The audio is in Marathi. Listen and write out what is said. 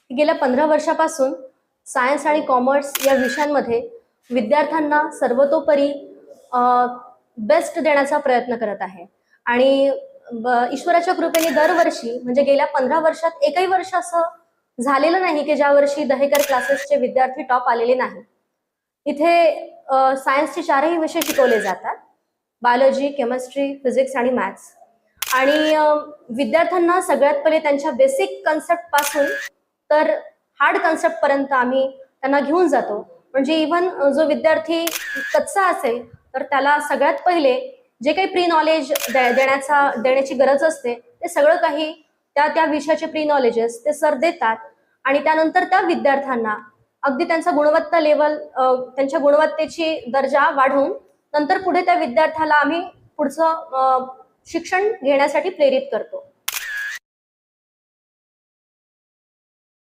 गेल्या 15 वर्षापासून सायन्स आणि कॉमर्स या विषयांमध्ये विद्यार्थ्यांना सर्वतोपरी बेस्ट देण्याचा प्रयत्न करत आहे आणि ईश्वराच्या कृपेने दरवर्षी म्हणजे गेल्या 15 वर्षात एकही वर्ष असं झालेलं नाही की ज्या वर्षी दहेकर क्लासेसचे विद्यार्थी टॉप आलेले नाही। इथे सायन्सचे 4ही विषय शिकवले जातात, बायोलॉजी, केमिस्ट्री, फिजिक्स आणि मॅथ्स। आणि विद्यार्थ्यांना सगळ्यात पहिले त्यांच्या बेसिक कन्सेप्ट पासून तर हार्ड कन्सेप्ट पर्यंत आम्ही त्यांना घेऊन जातो। म्हणजे इव्हन जो विद्यार्थी कच्चा असेल तर त्याला सगळ्यात पहिले जे काही प्री नॉलेज देण्याची गरज असते ते सगळं काही त्या विषयाचे प्री नॉलेजेस ते सर देतात आणि त्यानंतर त्या विद्यार्थ्यांना अगदी त्यांचा गुणवत्ता लेवल त्यांच्या गुणवत्तेची दर्जा वाढवून नंतर पुढे त्या विद्यार्थ्याला आम्ही पुढचं शिक्षण घेण्यासाठी प्रेरित करतो।